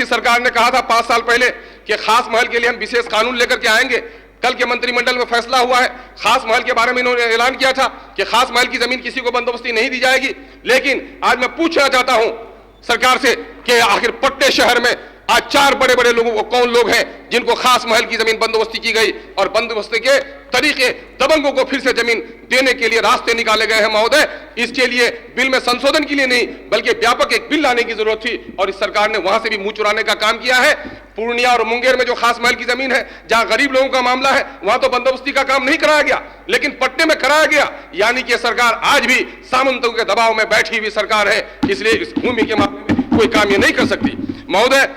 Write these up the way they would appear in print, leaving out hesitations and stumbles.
सरकार ने कहा था 5 साल पहले कि खास महल के लिए हम विशेष कानून लेकर के आएंगे। कल के मंत्रिमंडल में फैसला हुआ है, खास महल के बारे में इन्होंने ऐलान किया था कि खास महल की जमीन किसी को बंदोबस्ती नहीं दी जाएगी। लेकिन आज मैं पूछना चाहता हूं सरकार से कि आखिर पट्टे शहर में आज 4 बड़े बड़े लोगों को कौन लोग हैं जिनको खास महल की जमीन बंदोबस्ती की गई और बंदोबस्ती के तरीके दबंगों को फिर से जमीन देने के लिए रास्ते निकाले गए हैं महोदय। इसके लिए बिल में संशोधन के लिए नहीं बल्कि व्यापक एक बिल लाने की जरूरत थी और इस सरकार ने वहां से भी मुंह चुराने का काम किया है। पूर्णिया और मुंगेर में जो खास महल की जमीन है, जहां गरीब लोगों का मामला है, वहां तो बंदोबस्ती का काम नहीं कराया गया लेकिन पट्टे में कराया गया। यानी कि सरकार आज भी सामंतों के दबाव में बैठी हुई सरकार है, इसलिए इस भूमि के मामले में कोई काम ये नहीं कर सकती। महोदय,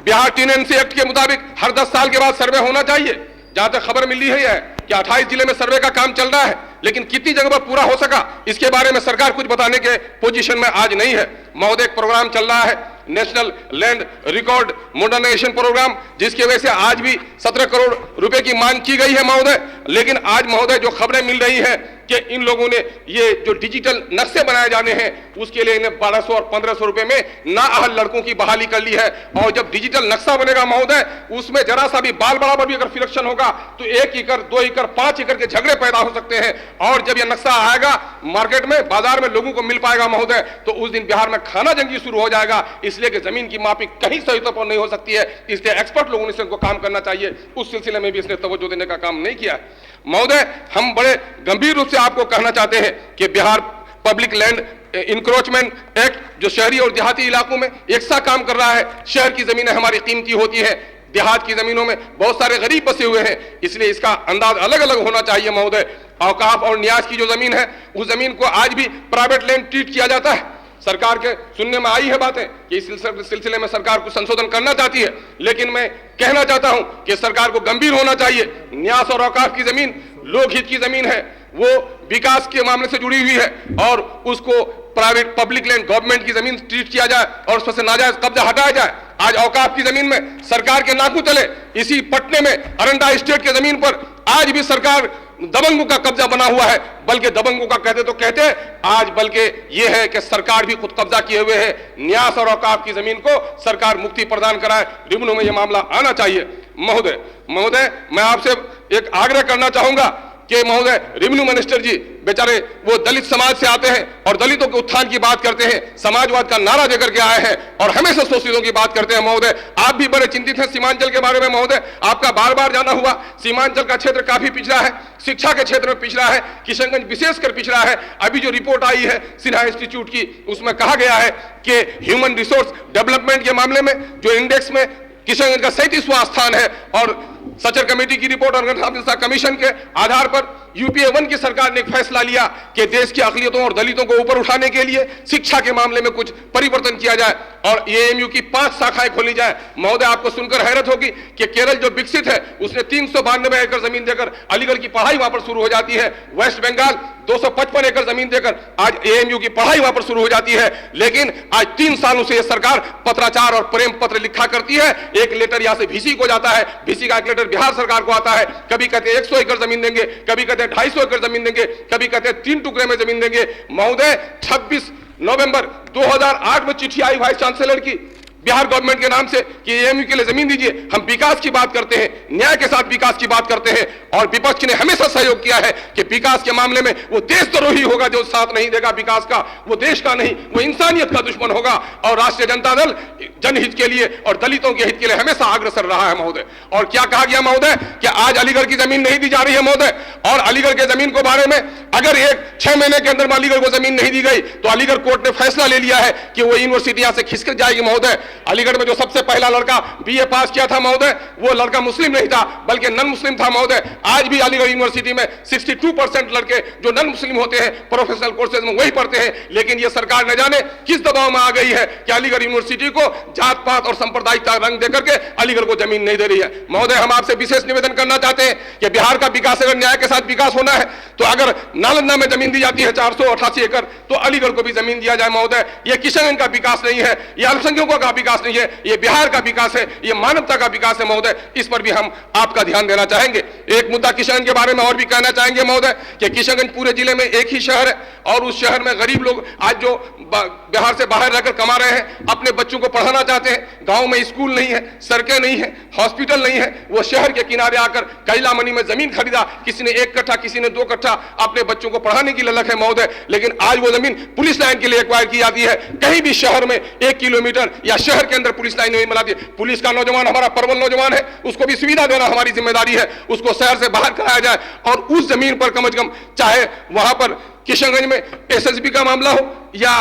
बिहार टेनेंसी एक्ट के मुताबिक हर 10 साल के बाद सर्वे होना चाहिए। जहां तक खबर मिली है कि 28 जिले में सर्वे का काम चल रहा है, लेकिन कितनी जगह पर पूरा हो सका इसके बारे में सरकार कुछ बताने के पोजीशन में आज नहीं है। महोदय, एक प्रोग्राम चल रहा है national land record modernisation programme, जिसकी वजह से आज भी 17 करोड़ रुपए की मांग की गई है महोदय। लेकिन आज महोदय जो खबरें मिल रही हैं कि इन लोगों ने ये जो डिजिटल नक्शे बनाए जाने हैं उसके लिए इन्हें 1200 और 1500 रुपए में नाअहल लड़कों की बहाली कर ली है। और जब डिजिटल नक्शा बनेगा महोदय, उसमें जरा सा भी बाल बराबर भी अगर फ्रिक्शन होगा तो 1 एकड़ 2 एकड़ 5 एकड़ के झगड़े पैदा हो सकते हैं। और जब यह नक्शा आएगा मार्केट में, बाजार में लोगों को मिल पाएगा महोदय, तो उस दिन बिहार में खाना जंगी शुरू हो जाएगा। इसलिए कि जमीन की मापी कहीं सही तौर पर नहीं हो सकती है, इसलिए एक्सपर्ट लोगों ने इसको काम करना चाहिए। उस सिलसिले में भी इसने तवज्जो देने का काम नहीं किया। महोदय, हम बड़े गंभीर रूप से आपको कहना चाहते हैं कि Bihar public land encroachment act जो शहरी और देहाती इलाकों में एक सा काम कर रहा है। शहर की जमीनें हमारी कीमती होती है, देहात की जमीनों में बहुत सारे गरीब बसे हुए हैं, इसलिए इसका अंदाज अलग अलग होना चाहिए महोदय। औकाफ और न्यास की जो जमीन है, उस जमीन को आज भी प्राइवेट लैंड ट्रीट किया जाता है। सरकार के सुनने में आई है बातें कि इस सिलसिले में सरकार को संशोधन करना चाहती है, लेकिन मैं कहना चाहता हूं कि सरकार को गंभीर होना चाहिए। न्यास और औकाफ की जमीन लोकहित की जमीन है, वो विकास के मामले से जुड़ी हुई है और उसको प्राइवेट पब्लिक लैंड गवर्नमेंट की जमीन ट्रीट किया जाए और उस पर से नाजायज कब्जा हटाया जाए। आज औकाफ की जमीन में सरकार के नाकू तले इसी पटने में अरंडा स्टेट के जमीन पर आज भी सरकार दबंगों का कब्जा बना हुआ है। बल्कि दबंगों का कहते तो कहते, आज बल्कि यह है कि सरकार भी खुद कब्जा किए हुए है। न्यास और औकाफ की जमीन को सरकार मुक्ति प्रदान कराए, रिवन्यू में यह मामला आना चाहिए। महोदय, मैं आपसे एक आग्रह करना चाहूंगा कि महोदय, रेवेन्यू मिनिस्टर जी बेचारे वो दलित समाज से आते हैं और दलितों के उत्थान की बात करते हैं, समाजवाद का नारा देकर के आए हैं और हमेशा शोषितों की बात करते हैं। महोदय, आप भी बड़े चिंतित हैं सीमांचल के बारे में। महोदय, आपका बार बार जाना हुआ, सीमांचल का क्षेत्र काफी पिछड़ा है, शिक्षा के क्षेत्र में पिछड़ा है, किशनगंज विशेषकर पिछड़ा है। अभी जो रिपोर्ट आई है सिन्हा इंस्टीट्यूट की, उसमें कहा गया है कि ह्यूमन रिसोर्स डेवलपमेंट के मामले में जो इंडेक्स में किशनगंज का 37वां स्थान है और सचर कमेटी की रिपोर्ट और कमीशन के आधार पर यूपीए 1 की सरकार ने एक फैसला लिया कि देश की अकलियतों और दलितों को ऊपर उठाने के लिए शिक्षा के मामले में कुछ परिवर्तन किया जाए और एएमयू की 5 शाखाएं खोली जाए। महोदय, आपको सुनकर हैरत होगी कि केरल जो विकसित है उसने 392 एकड़ जमीन देकर अलीगढ़ की पढ़ाई वहां पर शुरू हो जाती है। वेस्ट बंगाल 255 एकड़ जमीन देकर आज एएमयू की पढ़ाई वहां पर शुरू हो जाती है। लेकिन आज 3 सालों से यह सरकार पत्राचार और प्रेम पत्र लिखा करती है। एक लेटर यहां से VC को जाता है, VC का एक लेटर बिहार सरकार को आता है, कभी कहते 100 एकड़ जमीन देंगे, कभी कहते 250 एकड़ जमीन देंगे, कभी कहते 3 टुकड़े में जमीन देंगे। महोदय, 26 नवंबर 2008 में चिट्ठी आई वाइस चांसलर की बिहार गवर्नमेंट के नाम से कि एएमयू के लिए जमीन दीजिए। हम विकास की बात करते हैं, न्याय के साथ विकास की बात करते हैं और विपक्ष ने हमेशा सहयोग किया है कि विकास के मामले में वो देशद्रोही होगा जो साथ नहीं देगा विकास का, वो देश का नहीं, वो इंसानियत का दुश्मन होगा। और राष्ट्रीय जनता दल जनहित के लिए और दलितों के हित के लिए हमेशा अग्रसर रहा है महोदय। और क्या कहा गया महोदय कि आज अलीगढ़ की जमीन नहीं दी जा रही है महोदय, और अलीगढ़ के जमीन को बारे में अगर 6 महीने के अंदर अलीगढ़ को जमीन नहीं दी गई तो अलीगढ़ कोर्ट ने फैसला ले लिया है कि वो यूनिवर्सिटी यहां से खिसक जाएगी। महोदय, अलीगढ़ में जो सबसे पहला लड़का बीए पास किया था महोदय, वो लड़का मुस्लिम नहीं था बल्कि नन मुस्लिम था महोदय। आज भी अलीगढ़ यूनिवर्सिटी में 62% लड़के जो नन मुस्लिम होते हैं प्रोफेशनल कोर्सेज में वही पढ़ते हैं। लेकिन ये सरकार न जाने किस दबाव में आ गई है कि अलीगढ़ यूनिवर्सिटी को जात पात और सांप्रदायिक रंग देकर के अलीगढ़ को जमीन नहीं दे रही है। महोदय, हम आपसे विशेष निवेदन करना चाहते हैं कि बिहार का विकास अगर न्याय के साथ विकास होना है तो अगर नालंदा में जमीन दी जाती है 488 एकड़ तो अलीगढ़ को भी जमीन दिया जाए। महोदय, यह किशनगंज का विकास नहीं है, यह अल्पसंख्यकों का विकास नहीं है, ये बिहार का विकास है, ये मानवता का विकास है महोदय। इस पर भी हम आपका ध्यान देना चाहेंगे। एक मुद्दा किशनगंज के बारे में और भी कहना चाहेंगे महोदय कि किशनगंज पूरे जिले में एक ही शहर है और उस शहर में गरीब लोग आज जो बिहार से बाहर रहकर कमा रहे हैं, अपने बच्चों को पढ़ाना चाहते हैं। गांव में स्कूल नहीं है, सड़कें नहीं है, हॉस्पिटल नहीं है, वो शहर के किनारे आकर कैला मनी में जमीन खरीदा। किसी ने 1 कट्ठा, किसी ने 2 कट्ठा, अपने बच्चों को पढ़ाने की ललक है महोदय। लेकिन आज वो जमीन पुलिस लाइन के लिए एक्वायर की जाती है। कहीं भी शहर में 1 किलोमीटर या शहर के अंदर पुलिस लाइन नहीं बनाती। पुलिस का नौजवान हमारा प्रबल नौजवान है, उसको भी सुविधा देना हमारी जिम्मेदारी है। उसको शहर से बाहर कराया जाए और उस जमीन पर कम से कम, चाहे वहां पर किशनगंज में एसएसबी का मामला हो या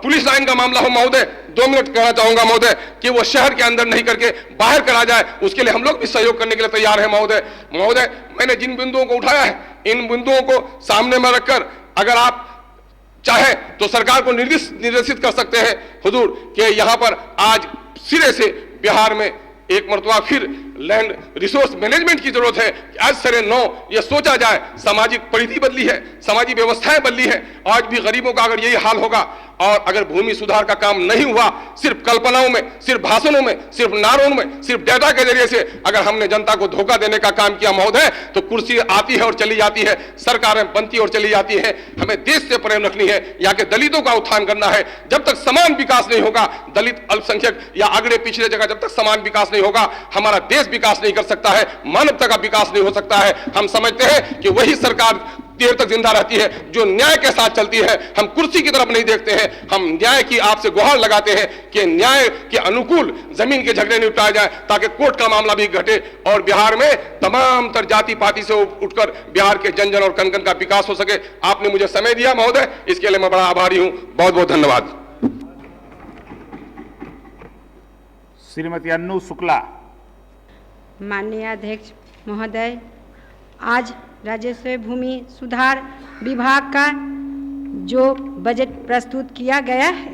पुलिस लाइन का मामला हो महोदय, 2 मिनट कहना चाहूंगा महोदय कि वो शहर के अंदर नहीं करके बाहर करा जाए। उसके लिए हम लोग भी सहयोग करने के लिए तैयार हैं महोदय। महोदय, मैंने जिन बिंदुओं को उठाया है, इन बिंदुओं को सामने में रखकर अगर आप चाहे तो सरकार को निर्देशित कर सकते हैं हुजूर कि यहां पर आज सिरे से बिहार में एक मरतबा फिर लैंड रिसोर्स मैनेजमेंट की जरूरत है। आज सरे 9 ये सोचा जाए। सामाजिक परिधि बदली है, सामाजिक व्यवस्थाएं बदली है। आज भी गरीबों का अगर यही हाल होगा और अगर भूमि सुधार का काम नहीं हुआ, सिर्फ कल्पनाओं में, सिर्फ भाषणों में, सिर्फ नारों में, सिर्फ डेटा के जरिए से अगर हमने जनता को धोखा देने का काम किया महोदय, तो कुर्सी आती है और चली जाती है, सरकारें बनती और चली जाती है। हमें देश से प्रेम रखनी है, यहाँ के दलितों का उत्थान करना है। जब तक समान विकास नहीं होगा, दलित, अल्पसंख्यक या अगड़े पिछड़े जगह जब तक समान विकास नहीं होगा, हमारा देश विकास नहीं कर सकता है, मानवता का विकास नहीं हो सकता है। हम समझते हैं कि वही सरकार देर तक जिंदा रहती है जो न्याय के साथ चलती है। हम कुर्सी की तरफ नहीं देखते हैं, हम न्याय की आपसे गुहार लगाते हैं कि न्याय के अनुकूल जमीन के झगड़े निपटाए जाए ताकि कोर्ट का मामला भी घटे और बिहार में तमाम तर जाति पाति से उठकर बिहार के जन जन और कन कन का विकास हो सके। आपने मुझे समय दिया महोदय, इसके लिए मैं बड़ा आभारी हूं। बहुत बहुत धन्यवाद। श्रीमती अन्नू शुक्ला। माननीय अध्यक्ष महोदय, आज राजस्व भूमि सुधार विभाग का जो बजट प्रस्तुत किया गया है,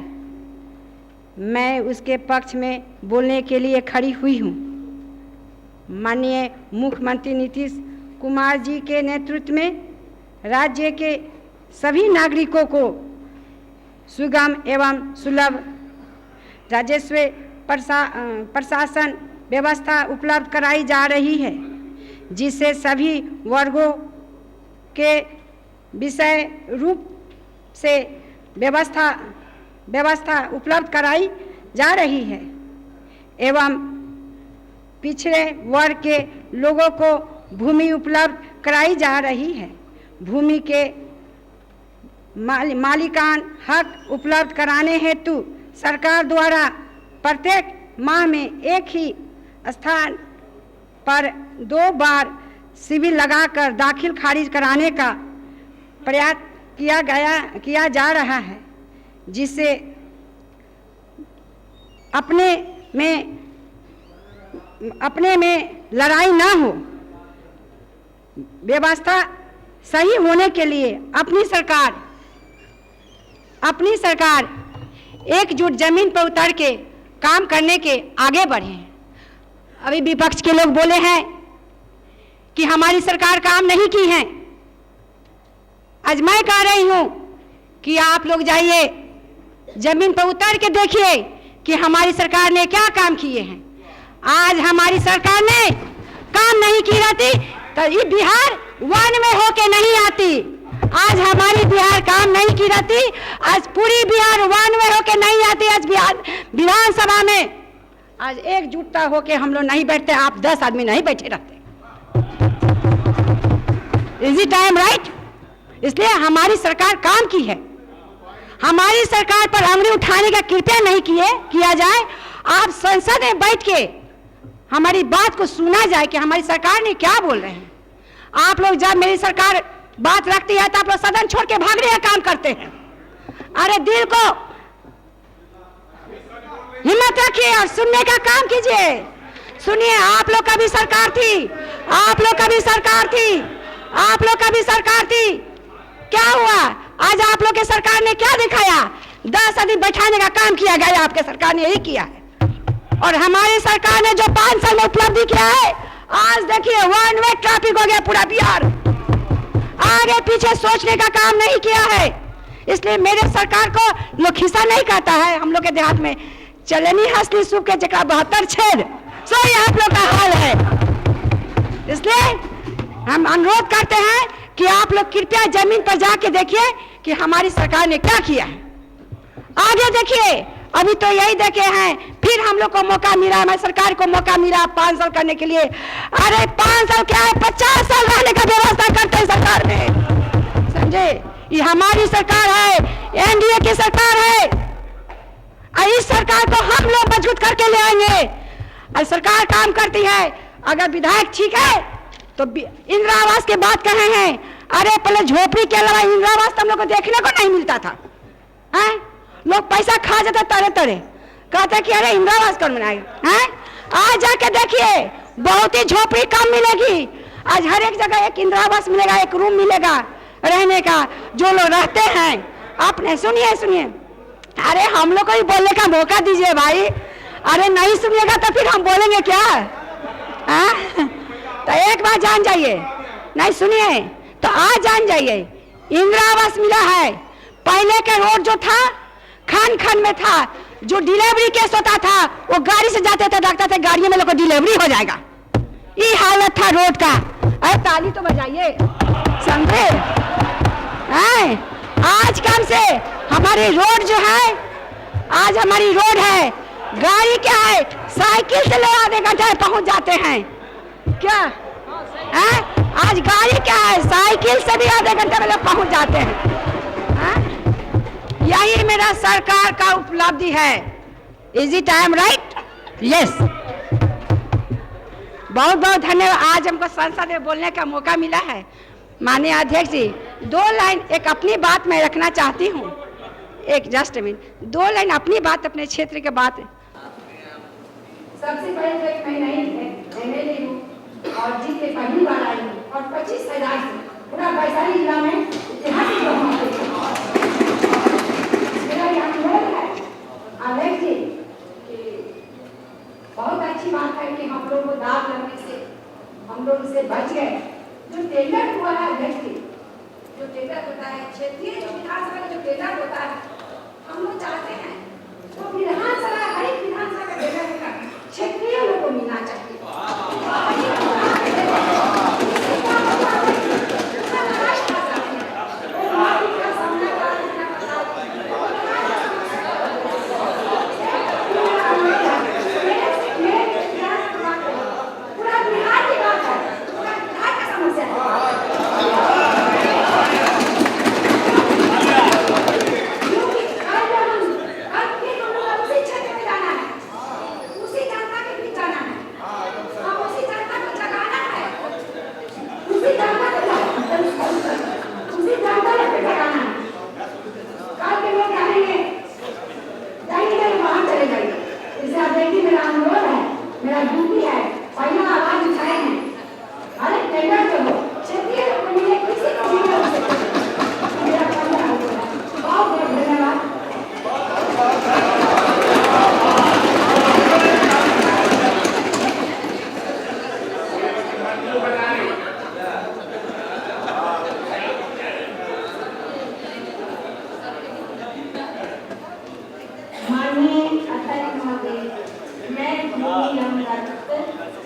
मैं उसके पक्ष में बोलने के लिए खड़ी हुई हूँ। माननीय मुख्यमंत्री नीतीश कुमार जी के नेतृत्व में राज्य के सभी नागरिकों को सुगम एवं सुलभ राजस्व प्रशासन व्यवस्था उपलब्ध कराई जा रही है, जिससे सभी वर्गों के विषय रूप से व्यवस्था उपलब्ध कराई जा रही है एवं पिछड़े वर्ग के लोगों को भूमि उपलब्ध कराई जा रही है। भूमि के मालिकान हक उपलब्ध कराने हेतु सरकार द्वारा प्रत्येक माह में एक ही स्थान पर 2 बार शिविर लगाकर दाखिल खारिज कराने का प्रयास किया जा रहा है, जिससे अपने में लड़ाई ना हो। व्यवस्था सही होने के लिए अपनी सरकार एकजुट जमीन पर उतर के काम करने के आगे बढ़े। अभी विपक्ष के लोग बोले हैं कि हमारी सरकार काम नहीं की है। आज मैं कह रही हूं कि आप लोग जाइए जमीन पर उतर के देखिए कि हमारी सरकार ने क्या काम किए हैं। आज हमारी सरकार ने काम नहीं की रहती तो ये बिहार वन में होके नहीं आती। आज हमारी बिहार काम नहीं की रहती, आज पूरी बिहार वन में होके नहीं आती। आज बिहार विधानसभा में आज एकजुटता होके हम लोग नहीं बैठते, आप 10 आदमी नहीं बैठे रहते। Is it time right? इसलिए हमारी सरकार काम की है। हमारी सरकार पर अंगुली उठाने का कृपया नहीं किया जाए। आप संसद में बैठ के हमारी बात को सुना जाए कि हमारी सरकार ने क्या बोल रहे हैं। आप लोग जब मेरी सरकार बात रखती है तो आप लोग सदन छोड़ के भागने का काम करते हैं। अरे दिल को हिम्मत रखिए और सुनने का काम कीजिए। सुनिए, आप लोग का भी सरकार थी, आप लोग का भी सरकार थी, आप लोग का भी सरकार थी। क्या हुआ? आज आप लोग के सरकार ने क्या दिखाया? 10 आदमी बैठाने का काम किया गया, आपके सरकार ने यही किया है। और हमारी सरकार ने जो 5 साल में उपलब्धि किया है, आज देखिए 1 वे ट्रैफिक हो गया पूरा बिहार। आगे पीछे सोचने का काम नहीं किया है। इसलिए मेरे सरकार को लोग खिस्सा नहीं कहता है। हम लोग के देहात में चलनी हंसनी सूख के जगह 72 छेद, सो ये आप लोग का हाल है। इसलिए हम अनुरोध करते हैं कि आप लोग कृपया जमीन पर जाके देखिए कि हमारी सरकार ने क्या किया है। आगे देखिए, अभी तो यही देखे हैं, फिर हम लोग को मौका मिला, हमारी सरकार को मौका मिला 5 साल करने के लिए। अरे 5 साल क्या है, 50 साल रहने का व्यवस्था करते हैं सरकार में, समझे? ये हमारी सरकार है, एनडीए की सरकार है, और इस सरकार को हम लोग मजबूत करके ले आएंगे। और सरकार काम करती है, अगर विधायक ठीक है तो इंदिरा आवास की बात कहे हैं। अरे पहले झोपड़ी के अलावा इंदिरा आवास तो हम लोग को देखने को नहीं मिलता था, हैं? लोग पैसा खा जाते तरह तरह, कहते कि अरे इंदिरा आवास कौन बनाएगा, हैं? आज जाके देखिए, बहुत ही झोपड़ी कम मिलेगी। आज हर एक जगह एक इंदिरा आवास मिलेगा, एक रूम मिलेगा रहने का, जो लोग रहते हैं। आपने सुनिए सुनिए, अरे हम लोग को भी बोलने का मौका दीजिए भाई। अरे नहीं सुनिएगा तो फिर हम बोलेंगे क्या, हाँ? तो एक बार जान जाइए, नहीं सुनिए तो आज जान जाइए, इंदिरा आवास मिला है। पहले के रोड जो था खान खान में था, जो डिलीवरी केस होता था वो गाड़ी से जाते थे, लगता था गाड़ियों में लोग को डिलीवरी हो जाएगा, ये हालत था रोड का। अरे ताली तो बजाइए, समझे? आज कम से हमारी रोड जो है, आज हमारी रोड है, गाड़ी क्या है, साइकिल से लोग आधे घंटे पहुंच जाते हैं क्या, है? आज गाड़ी क्या है, साइकिल से भी आधे घंटे में लोग पहुंच जाते हैं, है? यही मेरा सरकार का उपलब्धि है। Is it I am right? Yes. बहुत बहुत धन्यवाद। आज हमको संसद में बोलने का मौका मिला है। माननीय अध्यक्ष जी, 2 लाइन एक अपनी बात मैं रखना चाहती हूँ, एक जस्ट मिनट, 2 लाइन अपनी बात, अपने क्षेत्र के बात। सबसे पहले तो मैं नहीं एमएलए हूँ और जीत के पहली बार आई हूँ, और 25,000 से पूरा वैशाली जिला में ऐतिहासिक मेरा यहाँ अनुरोध है अध्यक्ष जी, बहुत अच्छी बात है कि हम लोग को दाव लगने से हम लोग इससे बच गए। जो टेंडर हुआ है अध्यक्ष जी, जो टेंडर होता है क्षेत्रीय, जो विधानसभा का जो टेंडर होता है, हम लोग चाहते हैं तो विधानसभा, हर एक विधानसभा का टेंडर होगा क्षेत्रीय लोग को मिलना चाहिए।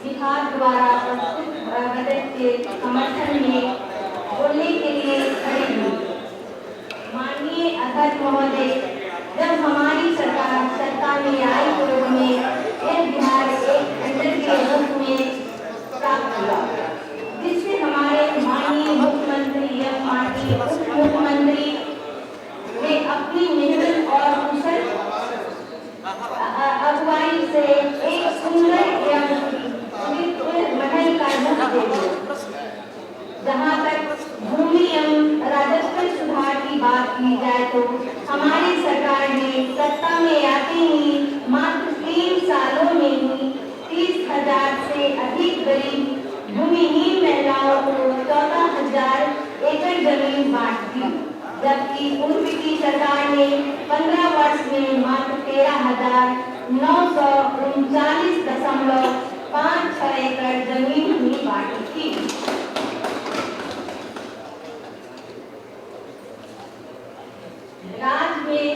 बिहार द्वारा बजट के समर्थन में बोलने के लिए खड़े हूँ। माननीय अध्यक्ष महोदय, जब हमारी सरकार में आई तो हमें एक बिहार एक टेंडर के रूप में प्राप्त हुआ, जिससे हमारे माननीय मुख्यमंत्री एवं माननीय उप मुख्यमंत्री ने अपनी मेहनत और कुशल अगुवाई से एक सुंदर महल का रूप दे दिया। जहाँ तक भूमि एवं राजस्व सुधार की बात की जाए तो हमारी सरकार ने सत्ता में आते ही मात्र 3 सालों में ही 30,000 से अधिक गरीब भूमिहीन महिलाओं को 14,000 एकड़ जमीन बांट दी, जबकि पूर्व की सरकार ने 15 वर्ष में मात्र 13,939.56 एकड़ जमीन ही बांटी थी। राज्य में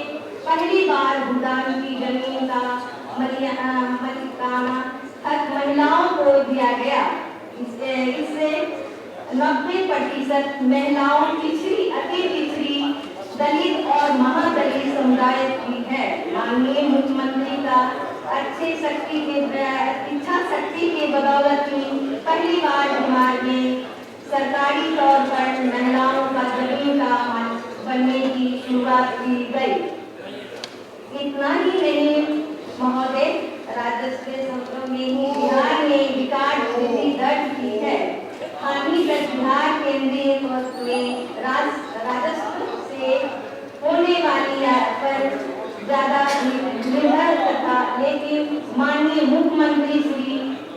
पहली बार भूटान की जमीन का मलिकाना हक महिलाओं को दिया गया। इससे 90% महिलाओं पिछड़ी, अति पिछड़ी, दलित और महादलित समुदाय की है। माननीय मुख्यमंत्री का इच्छा शक्ति के बदौलत ही पहली बार बिहार में सरकारी तौर पर महिलाओं का जमीन का बनने की शुरुआत की गई। इतना ही नहीं महोदय, राजस्व संग्रह में ही बिहार ने रिकॉर्ड वृद्धि दर्ज की है। हानिगत बिहार केंद्रीय कोष में राजस्व से होने वाली आय पर ज्यादा निर्भर था, लेकिन माननीय मुख्यमंत्री श्री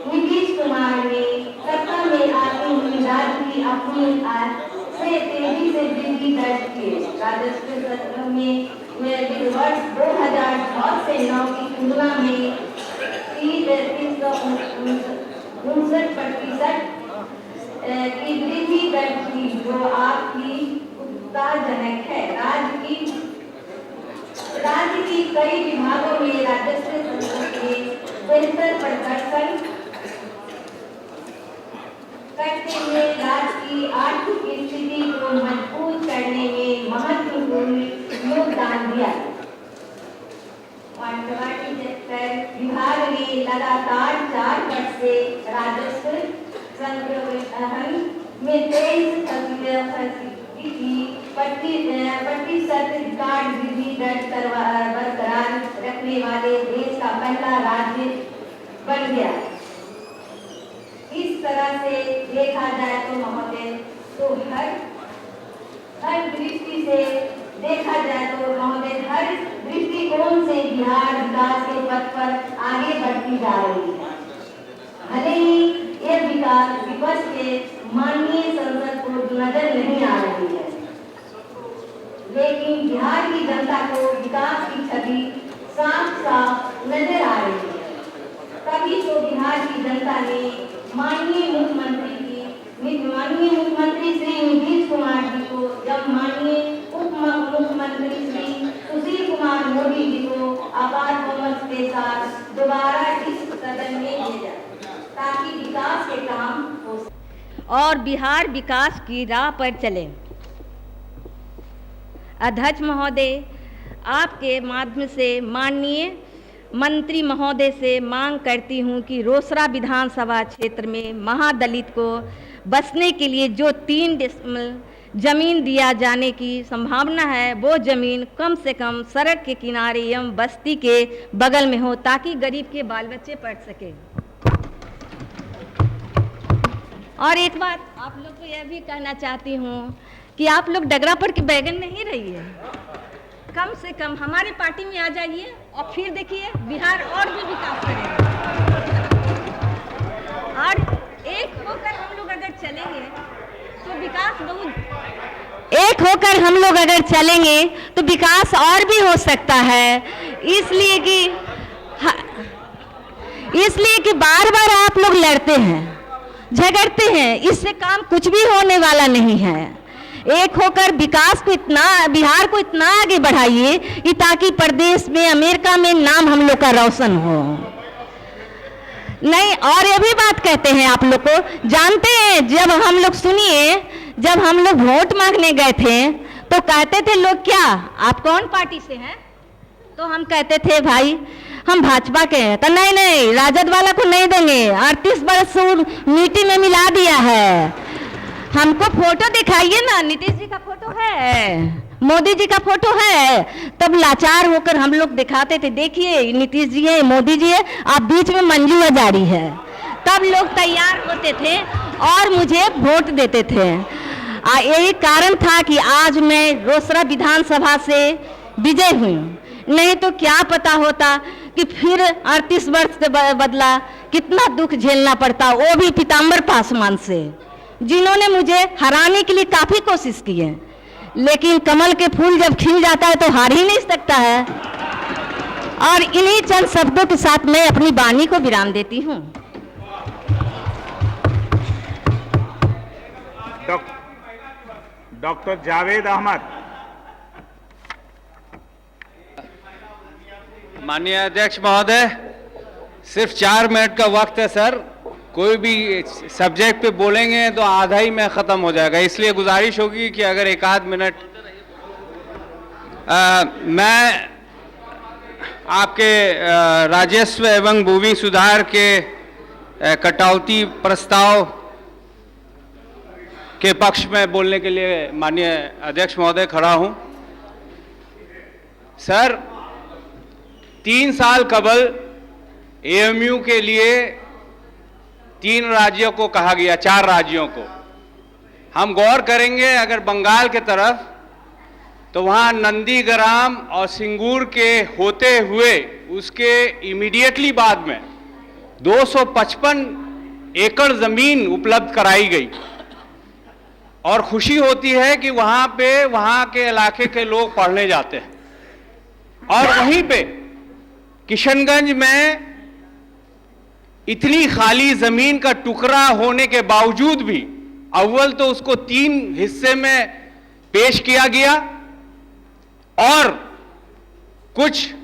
नीतीश कुमार ने सत्ता में आते हुए राज्य की अपनी आय से तेजी से वृद्धि दर्ज की। राजस्व सत्र में वर्ष 2006 से 9 की तुलना में 359% की वृद्धि दर्ज की, जो आपकी उत्साहजनक है। राज्य की कई विभागों में राजस्व संग्रह में बेहतर प्रदर्शन करते हुए राज्य की आर्थिक स्थिति को मजबूत करने में महत्वपूर्ण योगदान दिया। विभाग ने लगातार 4 वर्ष से राजस्व संग्रह में 23% रिकॉर्ड वृद्धि दर्ज बरकरार रखने वाले देश का पहला राज्य बन गया। इस तरह से देखा जाए तो महोदय, तो हर दृष्टि से देखा जाए तो महोदय, हर दृष्टिकोण से बिहार विकास के पथ पर आगे बढ़ती जा रही है। भले ही यह विकास विपक्ष के माननीय संसद को नजर नहीं आ रही है, लेकिन बिहार की जनता को विकास की छवि साफ साफ नजर आ रही है। तभी तो बिहार की जनता ने माननीय मुख्यमंत्री श्री नीतीश कुमार जी को, जब माननीय उप मुख्यमंत्री श्री सुशील कुमार मोदी जी को आभार बहुमत के साथ दोबारा इस सदन में भेजा, ताकि विकास के काम हो और बिहार विकास की राह पर चले। अध्यक्ष महोदय, आपके माध्यम से माननीय मंत्री महोदय से मांग करती हूं कि रोसड़ा विधानसभा क्षेत्र में महादलित को बसने के लिए जो 3 डेसिमल जमीन दिया जाने की संभावना है, वो जमीन कम से कम सड़क के किनारे एवं बस्ती के बगल में हो, ताकि गरीब के बाल बच्चे पढ़ सके। और एक बात आप लोग को यह भी कहना चाहती हूँ कि आप लोग डगरापुर के बैगन नहीं रहिए, कम से कम हमारे पार्टी में आ जाइए और फिर देखिए बिहार और भी विकास करेगा। और एक होकर हम लोग अगर चलेंगे तो विकास एक होकर हम लोग अगर चलेंगे तो विकास और भी हो सकता है। इसलिए कि बार बार आप लोग लड़ते हैं, झगड़ते हैं, इससे काम कुछ भी होने वाला नहीं है। एक होकर विकास को बिहार को इतना आगे बढ़ाइए कि ताकि प्रदेश में, अमेरिका में नाम हम लोग का रोशन हो। नहीं, और ये भी बात कहते हैं आप लोग को, जानते हैं जब हम लोग वोट मांगने गए थे तो कहते थे लोग, क्या आप कौन पार्टी से हैं? तो हम कहते थे भाई हम भाजपा के हैं। तो नहीं, राजद वाला को नहीं देंगे, 38 वर्ष मिट्टी में मिला दिया है। हमको फोटो दिखाइए ना, नीतीश जी का फोटो है, मोदी जी का फोटो है। तब लाचार होकर हम लोग दिखाते थे, देखिए नीतीश जी है, मोदी जी है, आप बीच में मंजू हजारी है। तब लोग तैयार होते थे और मुझे वोट देते थे। यही कारण था कि आज मैं रोसड़ा विधानसभा से विजय हुई। नहीं तो क्या पता होता कि फिर 38 वर्ष से बदला कितना दुख झेलना पड़ता, वो भी पीताम्बर पासवान से, जिन्होंने मुझे हराने के लिए काफी कोशिश की है। लेकिन कमल के फूल जब खिल जाता है तो हार ही नहीं सकता है। और इन्हीं चंद शब्दों के साथ मैं अपनी वाणी को विराम देती हूँ। डॉक्टर जावेद अहमद। माननीय अध्यक्ष महोदय, सिर्फ 4 मिनट का वक्त है सर, कोई भी सब्जेक्ट पे बोलेंगे तो आधा ही में ख़त्म हो जाएगा, इसलिए गुजारिश होगी कि अगर 1 आध मिनट मैं आपके राजस्व एवं भूमि सुधार के कटौती प्रस्ताव के पक्ष में बोलने के लिए माननीय अध्यक्ष महोदय खड़ा हूं। सर, 3 साल कबल एएमयू के लिए 3 राज्यों को कहा गया, 4 राज्यों को। हम गौर करेंगे अगर बंगाल के तरफ, तो वहां नंदीग्राम और सिंगूर के होते हुए उसके इमीडिएटली बाद में 255 एकड़ जमीन उपलब्ध कराई गई, और खुशी होती है कि वहां पे वहां के इलाके के लोग पढ़ने जाते हैं। और वहीं पे किशनगंज में इतनी खाली जमीन का टुकड़ा होने के बावजूद भी अव्वल तो उसको 3 हिस्से में पेश किया गया, और कुछ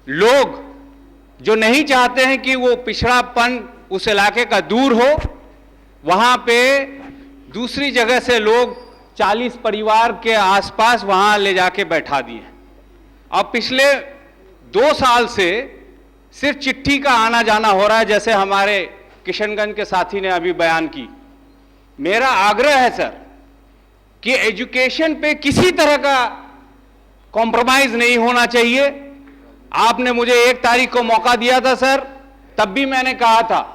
लोग जो नहीं चाहते हैं कि वो पिछड़ापन उस इलाके का दूर हो, वहां पे दूसरी जगह से लोग 40 परिवार के आसपास वहां ले जाके बैठा दिए। अब पिछले 2 साल से सिर्फ चिट्ठी का आना जाना हो रहा है, जैसे हमारे किशनगंज के साथी ने अभी बयान की। मेरा आग्रह है सर कि एजुकेशन पे किसी तरह का कॉम्प्रोमाइज नहीं होना चाहिए। आपने मुझे 1 तारीख को मौका दिया था सर, तब भी मैंने कहा था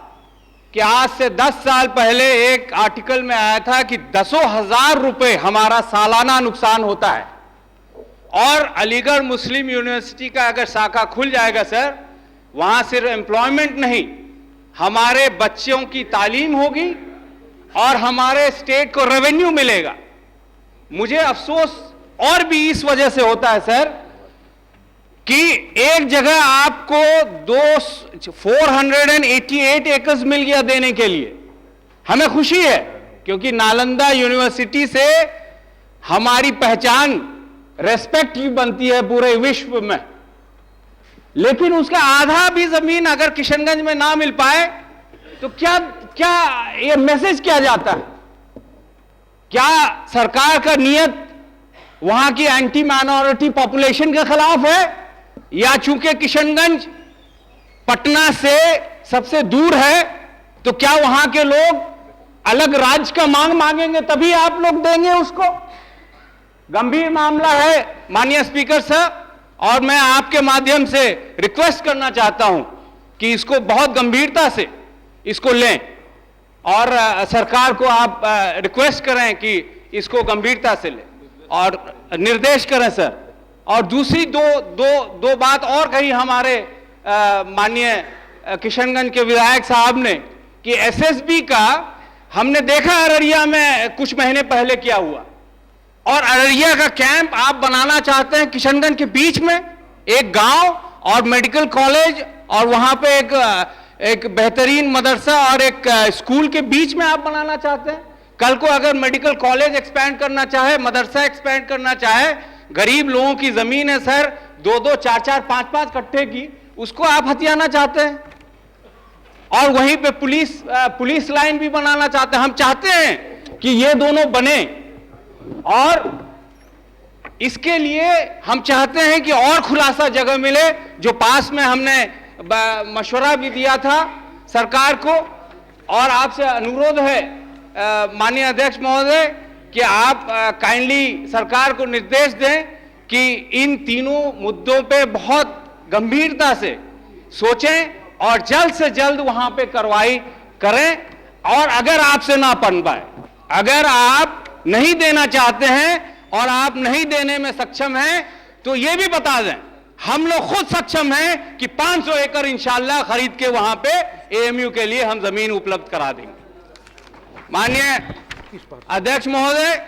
कि आज से 10 साल पहले एक आर्टिकल में आया था कि 10,000 रुपए हमारा सालाना नुकसान होता है, और अलीगढ़ मुस्लिम यूनिवर्सिटी का अगर शाखा खुल जाएगा सर, वहां सिर्फ एम्प्लॉयमेंट नहीं, हमारे बच्चों की तालीम होगी और हमारे स्टेट को रेवेन्यू मिलेगा। मुझे अफसोस और भी इस वजह से होता है सर कि एक जगह आपको 488 एकर्स मिल गया देने के लिए। हमें खुशी है क्योंकि नालंदा यूनिवर्सिटी से हमारी पहचान, रेस्पेक्ट भी बनती है पूरे विश्व में, लेकिन उसका आधा भी जमीन अगर किशनगंज में ना मिल पाए तो क्या क्या ये मैसेज क्या जाता है? क्या सरकार का नियत वहां की एंटी माइनॉरिटी पॉपुलेशन के खिलाफ है, या चूंकि किशनगंज पटना से सबसे दूर है तो क्या वहां के लोग अलग राज्य का मांग मांगेंगे तभी आप लोग देंगे उसको? गंभीर मामला है माननीय स्पीकर साहब, और मैं आपके माध्यम से रिक्वेस्ट करना चाहता हूं कि इसको बहुत गंभीरता से इसको लें, और सरकार को आप रिक्वेस्ट करें कि इसको गंभीरता से लें और निर्देश करें सर। और दूसरी दो बात और कही हमारे माननीय किशनगंज के विधायक साहब ने कि एसएसबी का हमने देखा अररिया में कुछ महीने पहले क्या हुआ, और अररिया का कैंप आप बनाना चाहते हैं किशनगंज के बीच में, एक गांव और मेडिकल कॉलेज और वहां पे एक बेहतरीन मदरसा और एक स्कूल के बीच में आप बनाना चाहते हैं। कल को अगर मेडिकल कॉलेज एक्सपैंड करना चाहे, मदरसा एक्सपैंड करना चाहे, गरीब लोगों की जमीन है सर 2-2, 4-4, 5-5 कट्ठे की, उसको आप हथियाना चाहते हैं, और वहीं पे पुलिस लाइन भी बनाना चाहते हैं। हम चाहते हैं कि ये दोनों बने, और इसके लिए हम चाहते हैं कि और खुलासा जगह मिले, जो पास में हमने मशवरा भी दिया था सरकार को। और आपसे अनुरोध है माननीय अध्यक्ष महोदय कि आप काइंडली सरकार को निर्देश दें कि इन तीनों मुद्दों पे बहुत गंभीरता से सोचें और जल्द से जल्द वहां पे कार्रवाई करें। और अगर आपसे ना बन पाए, अगर आप नहीं देना चाहते हैं और आप नहीं देने में सक्षम हैं, तो ये भी बता दें हम लोग खुद सक्षम हैं कि 500 एकड़ इंशाल्लाह खरीद के वहां पे एएमयू के लिए हम जमीन उपलब्ध करा देंगे। माननीय अध्यक्ष महोदय,